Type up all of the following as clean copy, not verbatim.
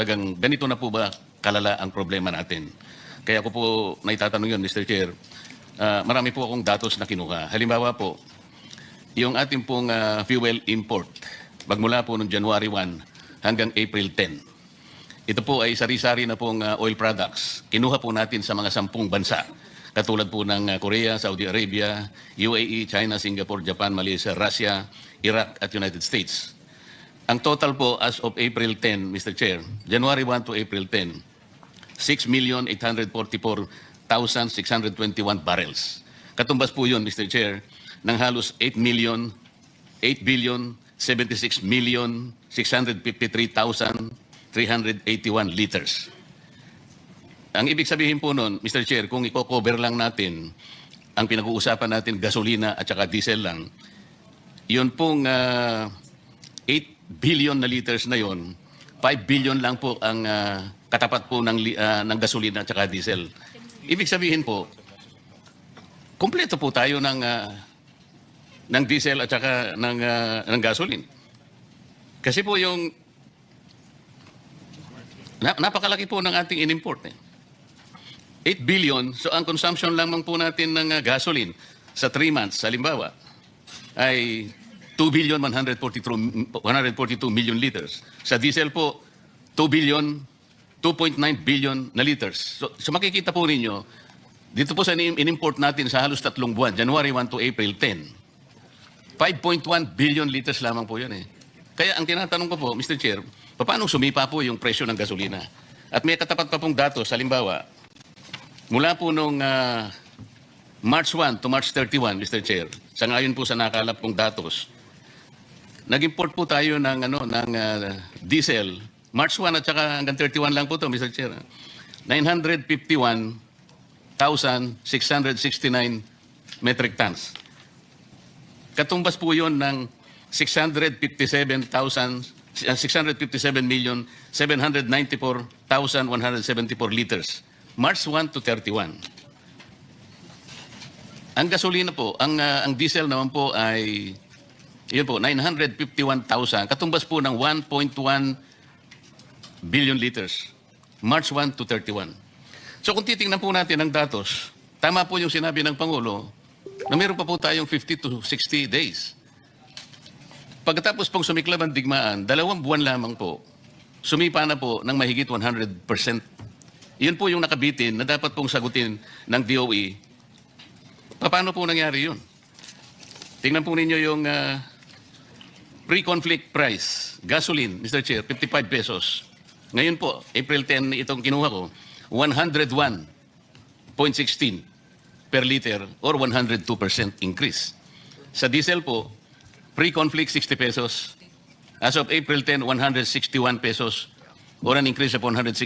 tagang ganito na po ba kalala ang problema natin. Kaya ko po naitatanong yun, Mr. Chair. Marami po akong datos na kinuha. Halimbawa po, yung ating pong fuel import, magmula po noong January 1 hanggang April 10. Ito po ay sari-sari na pong oil products. Kinuha po natin sa mga 10 bansa. Katulad po ng Korea, Saudi Arabia, UAE, China, Singapore, Japan, Malaysia, Russia, Iraq at United States. Ang total po as of April 10, Mr. Chair, January 1 to April 10, 6,844,621 barrels. Katumbas po yun, Mr. Chair, ng halos 8,653,381 liters. Ang ibig sabihin po nun, Mr. Chair, kung i-cover lang natin ang pinag-uusapan natin, gasolina at saka diesel lang, yun pong 8 billion na liters na yon, 5 billion lang po ang katapat po ng gasolina at saka diesel. Ibig sabihin po, kumpleto po tayo ng diesel at saka ng gasoline. Kasi po yung napakalaki po ng ating in-import. 8 billion, so ang consumption lamang po natin ng gasoline sa 3 months, halimbawa, ay 2,142 million liters. Sa diesel po, 2.9 billion na liters. So makikita po ninyo, dito po sa in-import natin sa halos 3 buwan, January 1 to April 10, 5.1 billion liters lamang po yan eh. Kaya ang tinatanong ko po, Mr. Chair, paano sumipa po yung presyo ng gasolina? At may katapat pa pong datos, halimbawa, mula po nung March 1 to March 31, Mr. Chair, sa ngayon po sa nakalap pong datos, nag-import po tayo ng diesel, March 1 at saka hanggang 31 lang po to, Mr. Chair. 951,669 metric tons. Katumbas po yun ng 657,794,174 liters. March 1 to 31. Ang gasolina po, ang diesel naman po ay yun po, 951,000. Katumbas po ng 1.1 billion liters. March 1 to 31. So kung titingnan po natin ang datos, tama po yung sinabi ng Pangulo na meron pa po tayong 50 to 60 days. Pagkatapos pong sumiklab ang digmaan, 2 buwan lamang po, sumipa na po ng mahigit 100%. Yun po yung nakabitin na dapat pong sagutin ng DOE. Paano po nangyari yun? Tingnan po ninyo yung pre-conflict price, gasoline, Mr. Chair, 55 pesos. Ngayon po, April 10 itong kinuha ko, 101.16 per liter or 102% increase. Sa diesel po, pre-conflict 60 pesos. As of April 10, 161 pesos or an increase of 168%.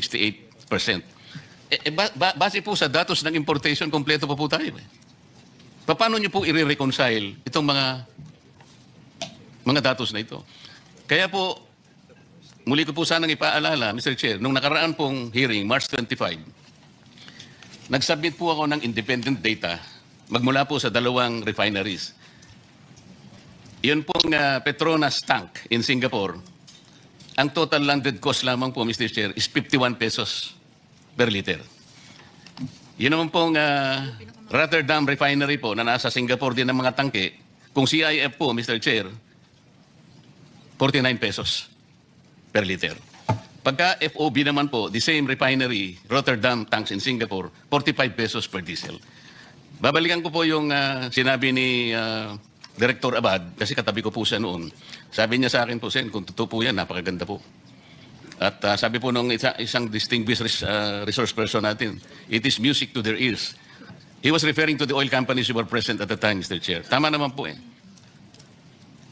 Base po sa datos ng importation, kompleto pa po tayo. Paano nyo po i-reconcile itong mga datos na ito? Kaya po, muli ko po sanang ipaalala, Mr. Chair, nung nakaraan pong hearing, March 25, nag-submit po ako ng independent data magmula po sa 2 refineries. Yun pong Petronas tank in Singapore, ang total landed cost lamang po, Mr. Chair, is 51 pesos per liter. Yun naman pong Rotterdam refinery po na nasa Singapore din ng mga tangke, kung CIF po, Mr. Chair, 49 pesos per liter. Pagka FOB naman po, the same refinery, Rotterdam tanks in Singapore, 45 pesos per diesel. Babalikan ko po yung sinabi ni Director Abad, kasi katabi ko po siya noon. Sabi niya sa akin po, Sen, kung totoo po yan, napakaganda po. At sabi po nung isang distinguished resource person natin, it is music to their ears. He was referring to the oil companies who were present at the time, Mr. Chair. Tama naman po eh.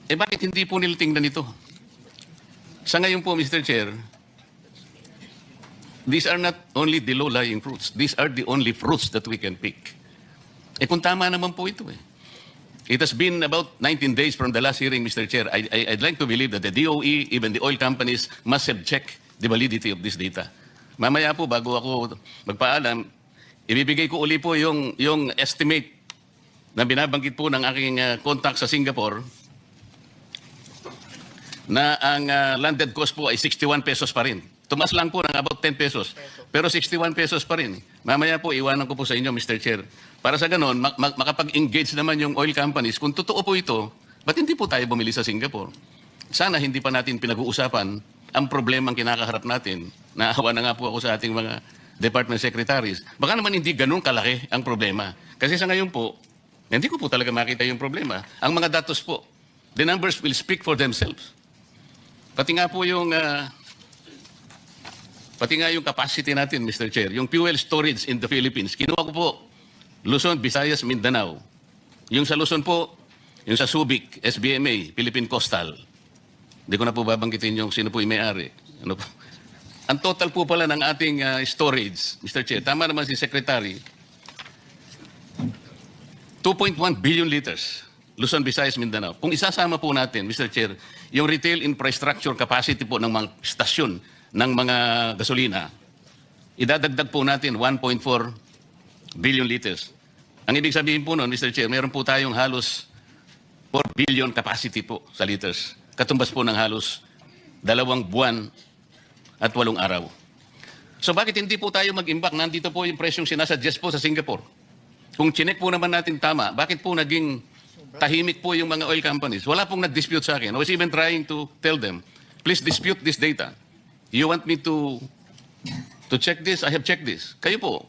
Bakit hindi po nila tingnan ito? Sa ngayon po, Mr. Chair, these are not only the low-lying fruits. These are the only fruits that we can pick. Kung tama naman po ito eh. It has been about 19 days from the last hearing, Mr. Chair. I'd like to believe that the DOE, even the oil companies, must have checked the validity of this data. Mamaya po, bago ako magpaalam, ibibigay ko uli po yung estimate na binabanggit po ng aking contact sa Singapore na ang landed cost po ay 61 pesos pa rin. Tumas lang po ng about 10 pesos. Pero 61 pesos pa rin. Mamaya po, iwanan ko po sa inyo, Mr. Chair. Para sa ganon, makapag-engage naman yung oil companies. Kung totoo po ito, ba't hindi po tayo bumili sa Singapore? Sana hindi pa natin pinag-uusapan ang problema ang kinakaharap natin. Naawa na nga po ako sa ating mga department secretaries. Baka naman hindi ganun kalaki ang problema. Kasi sa ngayon po, hindi ko po talaga makita yung problema. Ang mga datos po, the numbers will speak for themselves. Pati nga po yung capacity natin, Mr. Chair, yung fuel storage in the Philippines. Kinuha ko po Luzon, Visayas, Mindanao. Yung sa Luzon po, yung sa Subic, SBMA, Philippine Coastal. Hindi ko na po babanggitin yung sino po yung may-ari. Ano po? Ang total po pala ng ating storage, Mr. Chair, tama naman si Secretary, 2.1 billion liters, Luzon, Visayas, Mindanao. Kung isasama po natin, Mr. Chair, yung retail infrastructure capacity po ng mga stasyon ng mga gasolina, idadagdag po natin 1.4 billion liters. Ang ibig sabihin po noon, Mr. Chair, meron po tayong halos 4 billion capacity po sa liters. Katumbas po ng halos 2 buwan at 8 araw. So bakit hindi po tayo mag-imbak? Nandito po yung presyong sinasuggest po sa Singapore. Kung chinek po naman natin tama, bakit po naging tahimik po yung mga oil companies? Wala pong nag-dispute sa akin. I was even trying to tell them, please dispute this data. You want me to check this? I have checked this. Kayo po,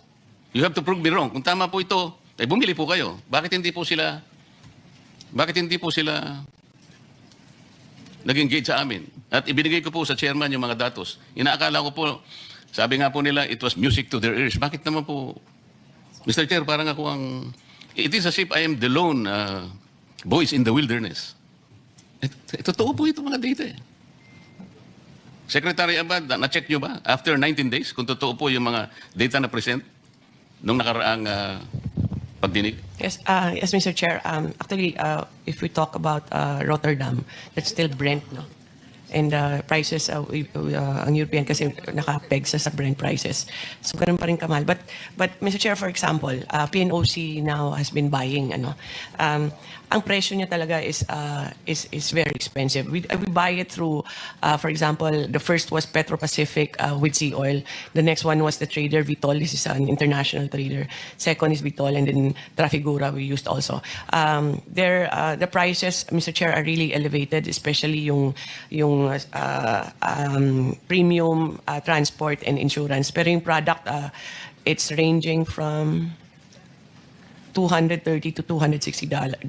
you have to prove me wrong. Kung tama po ito, bumili po kayo. Bakit hindi po sila nag-engage sa amin? At ibinigay ko po sa chairman yung mga datos. Inaakala ko po, sabi nga po nila, it was music to their ears. Bakit naman po, Mr. Chair, parang ako ang... It is as if I am the lone voice in the wilderness. Totoo po ito mga data. Secretary Abad, na-check nyo ba? After 19 days, kung totoo po yung mga data na present nung nakaraang pagdinig? Yes, yes, Mr. Chair. Actually, if we talk about Rotterdam, that's still Brent, no? And prices, ang European kasi nakapeg sa Brent prices. So, ganun pa rin kamahal. But Mr. Chair, for example, PNOC now has been buying, ang presyo niya talaga is very expensive. We buy it through, for example, the first was Petro Pacific with Sea Oil. The next one was the trader Vitol. This is an international trader. Second is Vitol, and then Trafigura we used also. The prices, Mr. Chair, are really elevated, especially yung premium transport and insurance. Pero yung product, it's ranging from $230 to $260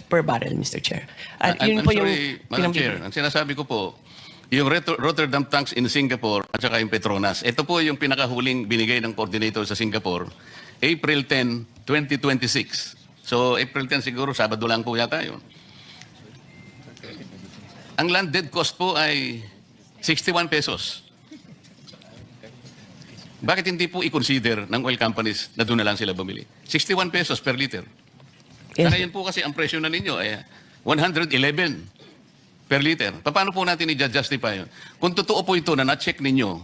per barrel, Mr. Chair. At I'm yun po sorry, Madam Chair, ang sinasabi ko po, yung Rotterdam tanks in Singapore at saka yung Petronas, ito po yung pinakahuling binigay ng coordinator sa Singapore, April 10, 2026. So April 10 siguro, Sabado lang po yata yun. Ang landed cost po ay 61 pesos. Bakit hindi po i-consider ng oil companies na doon na lang sila bumili? 61 pesos per liter. Yes. Kaya yun po kasi ang presyo na ninyo ay 111 per liter. Paano po natin i-justify yun? Kung totoo po ito na na-check ninyo,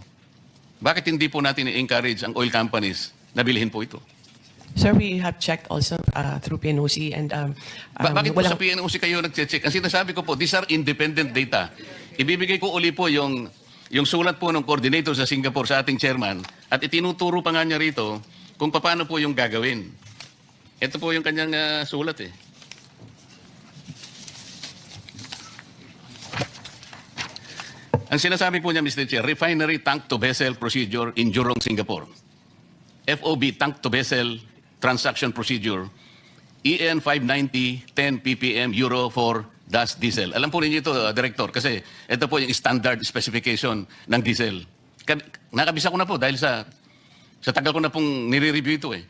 bakit hindi po natin i-encourage ang oil companies na bilhin po ito? Sir, we have checked also through PNOC and Bakit po sa PNOC kayo nag-check? Ang sinasabi ko po, these are independent data. Ibibigay ko uli po yung sulat po ng coordinator sa Singapore sa ating chairman at itinuturo pa nga niya rito kung paano po yung gagawin. Ito po yung kanyang sulat eh. Ang sinasabi po niya, Mr. Chair, refinery tank to vessel procedure in Jurong, Singapore. FOB tank to vessel transaction procedure. EN 590 10 ppm Euro 4 diesel. Alam po ninyo ito, Director, kasi ito po yung standard specification ng diesel. Nakabisa ko na po dahil sa tagal ko na pong nire-review ito eh.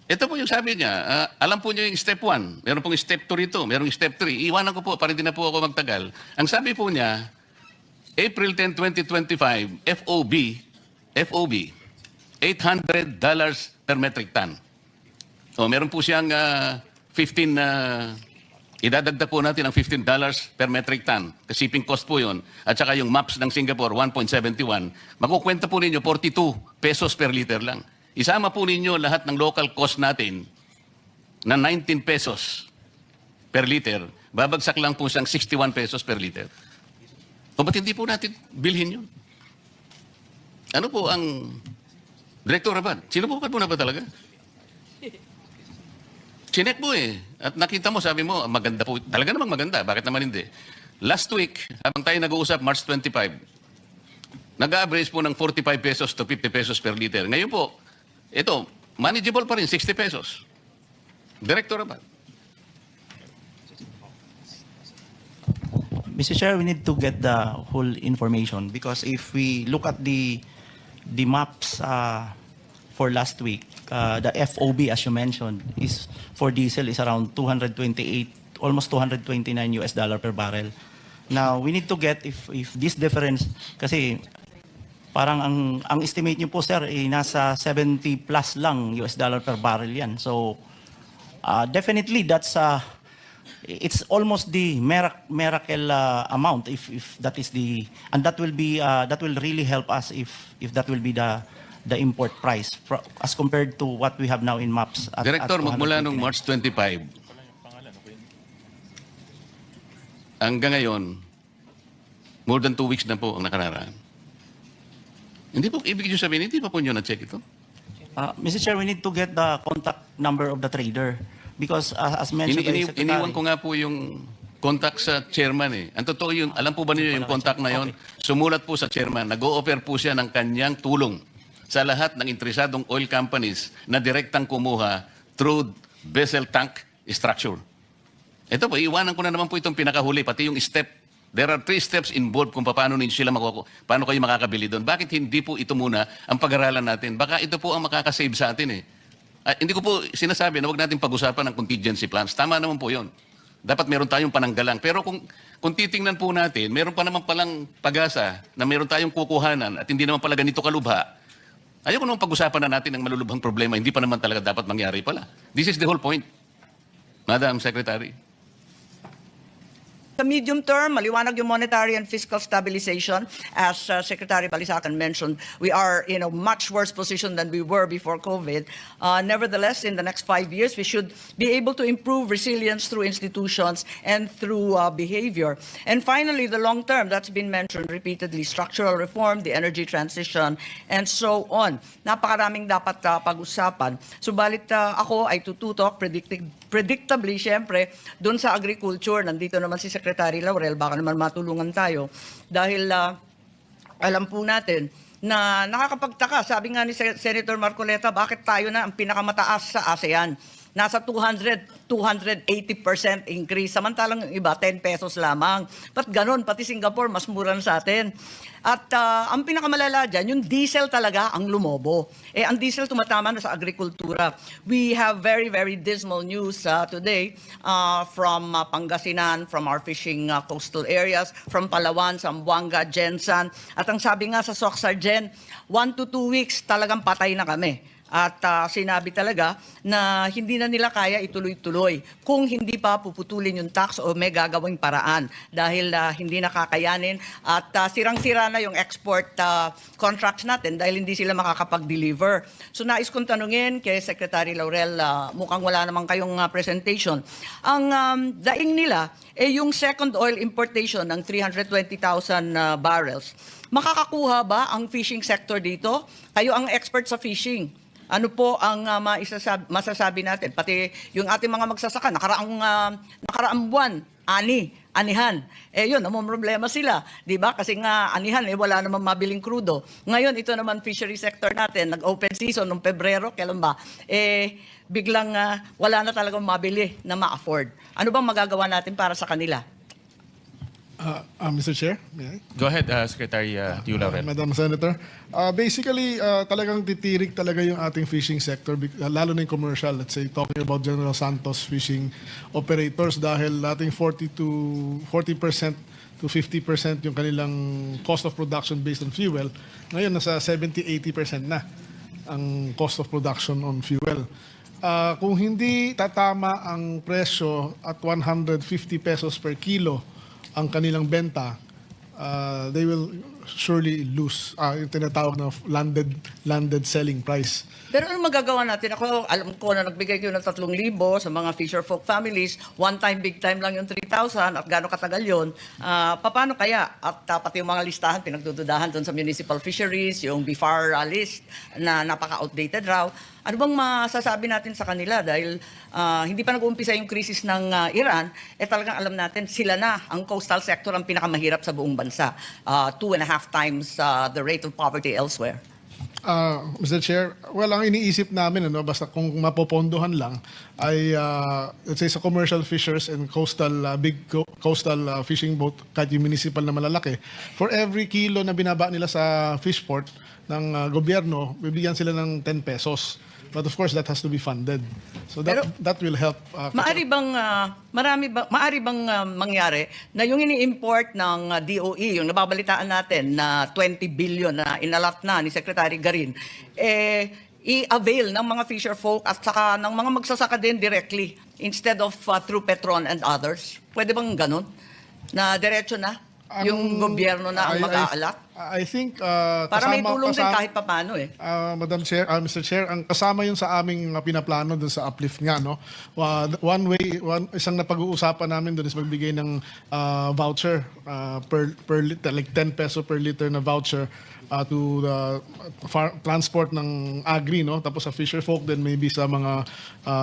Ito po yung sabi niya, alam po niyo yung step 1, meron pong step 2 rito, meron yung step 3. Iwanan ko po para hindi na po ako magtagal. Ang sabi po niya, April 10, 2025, FOB, $800 per metric ton. O, meron po siyang idadagdag po natin ang $15 per metric ton. Kasi shipping cost po yun. At saka yung maps ng Singapore, 1.71. Makukwenta po ninyo, 42 pesos per liter lang. Isama po ninyo lahat ng local cost natin na 19 pesos per liter. Babagsak lang po siyang 61 pesos per liter. O ba't hindi po natin bilhin yun? ano po ang Director Abad? Sinubukan mo na ba talaga? Chinek mo eh. At nakita mo, sabi mo, maganda po. Talaga namang maganda. Bakit naman hindi? Last week, habang tayo nag-uusap, March 25, nag-average po ng 45 pesos to 50 pesos per liter. Ngayon po, ito, manageable pa rin, 60 pesos. Director Abad. Mr. Chair, we need to get the whole information because if we look at the maps for last week, the FOB, as you mentioned, is for diesel is around 228, almost $229 per barrel. Now, we need to get if this difference, kasi parang ang estimate niyo po, sir, nasa 70 plus lang US dollar per barrel yan. So, definitely that's it's almost the miracle amount if that is the, and that will be that will really help us if that will be the import price as compared to what we have now in maps at Director, magmula 229. nung March 25, hanggang ngayon, more than 2 weeks na po ang nakararaan. Hindi po, ibig nyo sabihin, hindi pa po nyo na-check ito? Mr. Chair, we need to get the contact number of the trader because as mentioned by Secretary, Iniwan ko nga po yung contact sa chairman eh. Ang totoo yun, alam po ba niyo yung contact na yon? Sumulat po sa chairman, nag-o-offer po siya ng kanyang tulong sa lahat ng interesadong oil companies na direktang kumuha through vessel tank structure. Ito po, iwanan ko na naman po itong pinakahuli, pati yung step. There are 3 steps involved kung paano paano kayo makakabili doon. Bakit hindi po ito muna ang pag-aralan natin? Baka ito po ang makakasave sa atin eh. Hindi ko po sinasabi na huwag natin pag-usapan ng contingency plans. Tama naman po yun. Dapat meron tayong pananggalang. Pero kung titingnan po natin, meron pa naman palang pag-asa na meron tayong kukuhanan at hindi naman pala ganito kalubha. Ayoko naman pag-usapan na natin ng malulubhang problema. Hindi pa naman talaga dapat mangyari pala. This is the whole point, Madam Secretary. Sa medium term, maliwanag yung monetary and fiscal stabilization. As Secretary Balisacan mentioned, we are in a much worse position than we were before COVID. Nevertheless, in the next 5 years, we should be able to improve resilience through institutions and through behavior. And finally, the long term, that's been mentioned repeatedly, structural reform, the energy transition, and so on. Napakaraming dapat pag-usapan. Subalit ako ay tututok predictably, syempre, doon sa agriculture. Nandito naman si Secretary Laurel, baka naman matulungan tayo. Dahil alam po natin na nakakapagtaka, sabi nga ni Senator Marcoleta, bakit tayo na ang pinakamataas sa ASEAN? Nasa 280% increase. Samantalang yung iba, 10 pesos lamang. Ba't ganon? Pati Singapore, mas mura na sa atin. At ang pinakamalala dyan, yung diesel talaga ang lumobo. Ang diesel tumatama na sa agrikultura. We have very, very dismal news today from Pangasinan, from our fishing coastal areas, from Palawan, Zamboanga, Jensan. At ang sabi nga sa Soxargen, 1 to 2 weeks talagang patay na kami. At sinabi talaga na hindi na nila kaya ituloy-tuloy kung hindi pa puputulin yung tax o may gagawing paraan dahil hindi nakakayanin at sirang-sira na yung export contracts natin dahil hindi sila makakapag-deliver. So nais kong tanungin kay Secretary Laurel, mukhang wala naman kayong presentation. Ang daing nila yung second oil importation ng 320,000 barrels. Makakakuha ba ang fishing sector dito? Kayo ang expert sa fishing. Ano po ang masasabi natin? Pati yung ating mga magsasaka, nakaraang buwan, anihan. Yun, namang problema sila. Di ba? Kasi nga, anihan, wala namang mabiling krudo. Ngayon, ito naman fishery sector natin, nag-open season noong Pebrero, kailan ba? Biglang wala na talagang mabili na ma-afford. Ano bang magagawa natin para sa kanila? Mr. Chair, may I? Go ahead, Secretary Tio Laurel. Madam Senator. Basically, talagang titirik talaga yung ating fishing sector, lalo na yung commercial. Let's say, talking about General Santos fishing operators dahil ating 40% to 50% yung kanilang cost of production based on fuel. Ngayon, nasa 70-80% na ang cost of production on fuel. Kung hindi tatama ang presyo at 150 pesos per kilo ang kanilang benta, they will surely lose yung tinatawag na landed selling price. Pero ano magagawa natin? Ako, alam ko na nagbigay kayo ng 3,000 sa mga fisher folk families. One time, big time lang yung 3,000 at gano'ng katagal yun. Paano kaya? At pati yung mga listahan, pinagdududahan doon sa municipal fisheries, yung BIFAR list na napaka-outdated raw. Ano bang masasabi natin sa kanila? Dahil hindi pa nag-uumpisa yung krisis ng Iran, talagang alam natin, sila na, ang coastal sector ang pinakamahirap sa buong bansa. 2.5 times the rate of poverty elsewhere. Mr. Chair, well, ang iniisip namin, basta kung mapopondohan lang, ay, let's say, sa commercial fishers and coastal fishing boat, kahit yung municipal na malalaki, for every kilo na binaba nila sa fish port ng gobyerno, bibigyan sila ng 10 pesos. But of course, that has to be funded. So that will help. Maari bang mangyari na yung ini-import ng DOE, yung nababalitaan natin na 20 billion na inalat na ni Secretary Garin, i-avail ng mga fisher folk at saka ng mga magsasaka din directly instead of through Petron and others? Pwede bang ganun? Na diretso na? Yung gobyerno na ang mag-aalat? I think Para may tulong din kahit papano eh. Madam Chair, Mr. Chair, ang kasama yun sa aming pinaplano dun sa uplift nga, no? Isang napag-uusapan namin dun is magbigay ng voucher per liter, like 10 peso per liter na voucher to the transport ng agri, no? Tapos sa fisher folk then maybe sa mga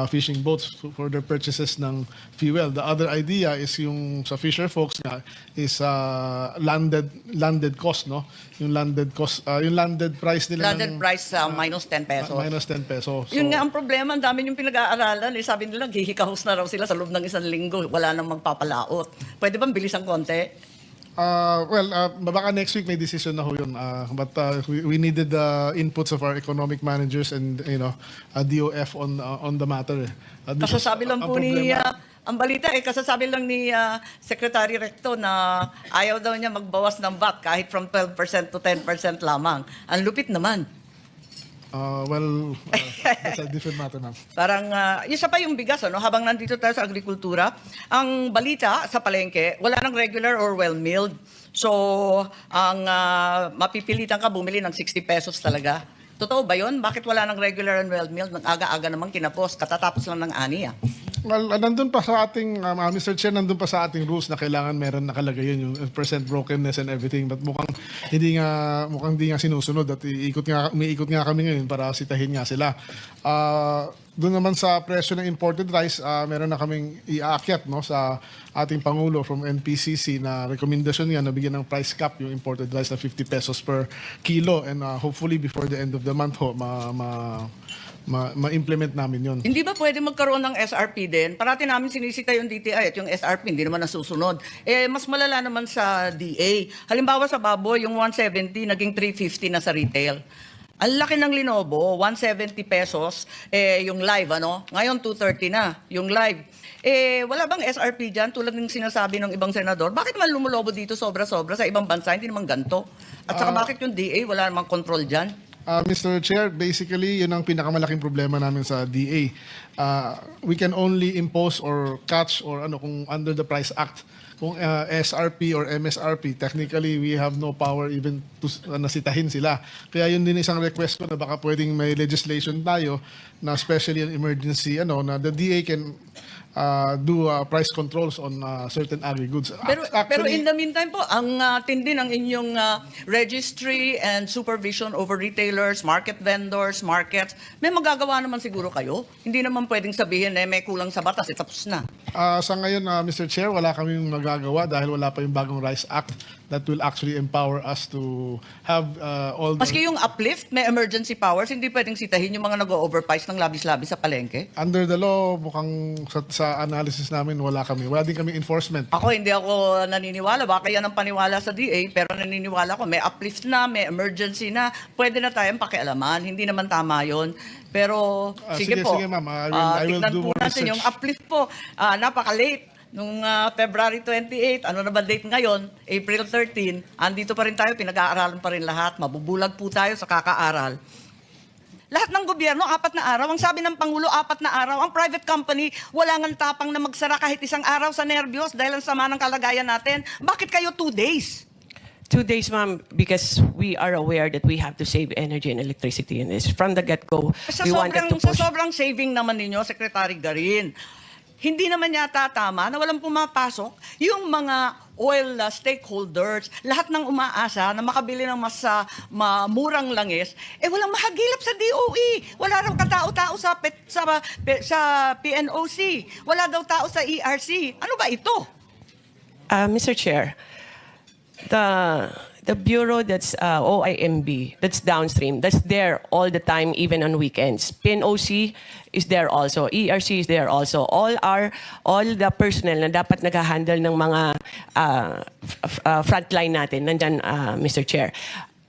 fishing boats for their purchases ng fuel. The other idea is yung sa fisher folks nga is landed cost, no? Yung landed cost, yung landed price nila. Landed price minus 10 pesos. Minus 10 pesos. So, Yun nga ang problema, ang dami yung pinag-aaralan. Sabi nila, hihikahos na raw sila sa loob ng 1 linggo. Wala nang magpapalaot. Pwede bang bilisan konti? Baka next week may decision na ho yun. But we needed the inputs of our economic managers and DOF on the matter. Kasasabi lang po ni, ang balita kasasabi lang ni Secretary Recto na ayaw daw niya magbawas ng VAT kahit from 12% to 10% lamang. Ang lupit naman. That's a different matter, ma'am. Parang, isa pa yung bigas, habang nandito tayo sa agrikultura, ang balita sa palengke, wala nang regular or well-milled. So, ang mapipilitan ka bumili ng 60 pesos talaga. Totoo ba yun? Bakit wala nang regular and well-milled? Nag-aga-aga naman kinapos, katatapos lang ng ani. Well, nandun pa sa ating, Mr. Chair, nandun pa sa ating rules na kailangan meron nakalagay yun, yung percent brokenness and everything. But mukhang hindi nga sinusunod at umiikot nga kami ngayon para sitahin nga sila. Doon naman sa presyo ng imported rice, meron na kaming iaakyat, no, sa ating Pangulo from NPCC na rekomendasyon niya na bigyan ng price cap yung imported rice na 50 pesos per kilo. And hopefully before the end of the month ma-implement namin yun. Hindi ba pwede magkaroon ng SRP din? Parati namin sinisita yung DTI at yung SRP, hindi naman nasusunod. Mas malala naman sa DA. Halimbawa sa baboy, yung 170 naging 350 na sa retail. Ang laki ng Linobo, 170 pesos, yung live, Ngayon, 230 na, yung live. Wala bang SRP dyan, tulad ng sinasabi ng ibang senador? Bakit man lumulobo dito sobra-sobra sa ibang bansa, hindi naman ganito? At saka bakit yung DA, wala namang control dyan? Mr. Chair, basically, yun ang pinakamalaking problema namin sa DA. We can only impose or catch or kung under the Price Act. Kung SRP or MSRP, technically, we have no power even to nasitahin sila. Kaya yun din isang request ko na baka pwedeng may legislation tayo na especially an emergency, na the DA can do price controls on certain agri-goods. Pero in the meantime po, ang tindi ng inyong registry and supervision over retailers, market vendors, markets, may magagawa naman siguro kayo? Hindi naman pwedeng sabihin may kulang sa batas, tapos na. Sa ngayon, Mr. Chair, wala kaming magagawa dahil wala pa yung bagong Rice Act that will actually empower us to have all the... Maski yung uplift, may emergency powers, hindi pwedeng sitahin yung mga nag-overprice ng labis-labis sa palengke? Under the law, mukhang sa analysis namin, wala kami. Wala din kami enforcement. Hindi ako naniniwala. Baka yan ang paniwala sa DA, pero naniniwala ko, may uplift na, may emergency na, pwede na tayong pakialaman. Hindi naman tama yon. Pero, sige po. Sige, ma'am. I will do more research. Yung uplift po, napaka-late. Nung February 28, ano na ba date ngayon? April 13, andito pa rin tayo, pinag-aaralan pa rin lahat. Mabubulag po tayo sa kakaaral. Lahat ng gobyerno, 4 na araw. Ang sabi ng Pangulo, 4 na araw. Ang private company, wala ngang tapang na magsara kahit isang araw sa nervyos dahil ang sama ng kalagayan natin. Bakit kayo 2 days? 2 days, ma'am, because we are aware that we have to save energy and electricity in this. From the get-go, we wanted to Sa push. sobrang saving naman ninyo, Secretary Garin, hindi naman yata tama na walang pumapasok yung mga oil stakeholders, lahat ng umaasa na makabili ng mas murang langis, walang mahagilap sa DOE. Wala raw katao-tao sa PNOC. Wala daw tao sa ERC. Ano ba ito? Mr. Chair, the bureau that's OIMB, that's downstream, that's there all the time, even on weekends. PNOC is there also. ERC is there also. All the personnel na dapat nag-handle ng mga frontline natin, nandyan, Mr. Chair.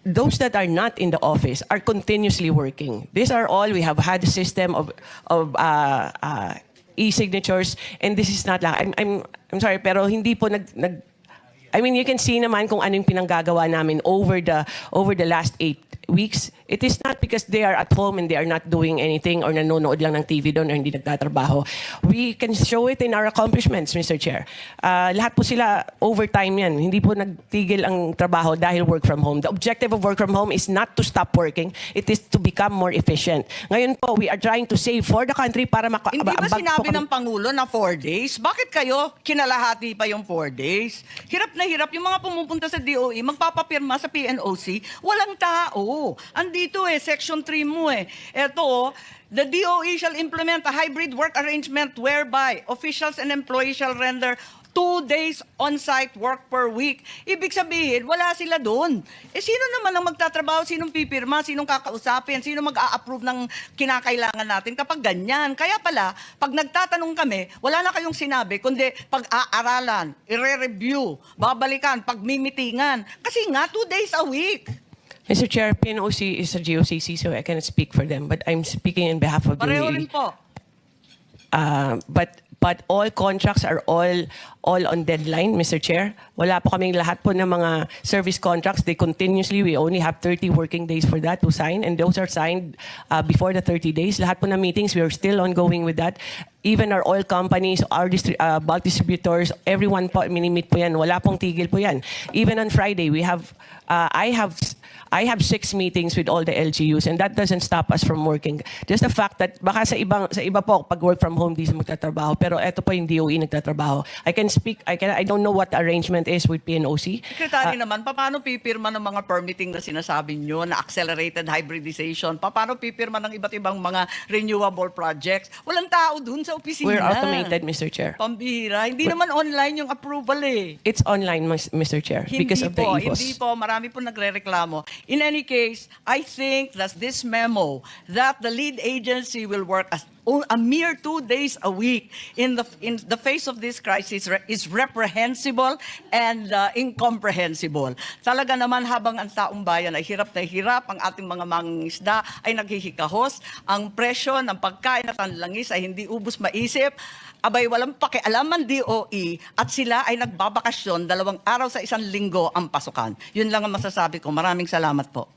Those that are not in the office are continuously working. These are all, we have had a system of e-signatures, and this is not lang. I'm sorry, pero hindi po I mean, you can see naman kung anong pinanggagawa namin over the last 8 weeks. It is not because they are at home and they are not doing anything or nanonood lang ng TV doon or hindi nagtatrabaho. We can show it in our accomplishments, Mr. Chair. Lahat po sila overtime yan. Hindi po nagtigil ang trabaho dahil work from home. The objective of work from home is not to stop working. It is to become more efficient. Ngayon po, we are trying to save for the country para Hindi ba sinabi ng Pangulo na 4 days? Bakit kayo kinalahati pa yung 4 days? Hirap na hirap. Yung mga pumupunta sa DOE, magpapapirma sa PNOC, walang tao. Andito Section 3 mo Ito, the DOE shall implement a hybrid work arrangement whereby officials and employees shall render 2 days on-site work per week. Ibig sabihin, wala sila doon. Sino naman ang magtatrabaho? Sinong pipirma? Sinong kakausapin? Sino mag-a-approve ng kinakailangan natin kapag ganyan? Kaya pala, pag nagtatanong kami, wala na kayong sinabi, kundi pag-aaralan, i-review, babalikan, pagmimitingan. Kasi nga, 2 days a week. Mr. Chair, PNOC is a GOCC, so I cannot speak for them, but I'm speaking in behalf of the Pareho UAE. rin po. But all contracts are all on deadline, Mr. Chair. Wala po kaming lahat po ng mga service contracts. They continuously, we only have 30 working days for that to sign, and those are signed before the 30 days. Lahat po ng meetings, we are still ongoing with that. Even our oil companies, our bulk distributors, everyone po, minimit po yan. Wala pong tigil po yan. Even on Friday, I have 6 meetings with all the LGUs, and that doesn't stop us from working. Just the fact that baka sa iba po pag work from home di sila magtatrabaho, pero eto po yung DOE nagtatrabaho. I don't know what the arrangement is with PNOC. Secretary naman, paano pipirma ng mga permitting na sinasabi nyo na accelerated hybridization? Paano pipirma ng iba't ibang mga renewable projects? Walang tao dun sa opisina. We're automated, Mr. Chair. Pambihira. Hindi naman online yung approval It's online, Mr. Chair, because of the EVOS. Hindi po. Marami po nagre-reklamo. In any case, I think that this memo that the lead agency will work as a mere 2 days a week in the face of this crisis is reprehensible and incomprehensible. Talaga naman habang ang taong bayan ay hirap na hirap, ang ating mga mangingisda ay naghihikahos, ang presyo ng pagkain at ang langis ay hindi ubos maisip, abay walang pakialam ang DOE at sila ay nagbabakasyon 2 araw sa 1 linggo ang pasukan. Yun lang ang masasabi ko. Maraming salamat po.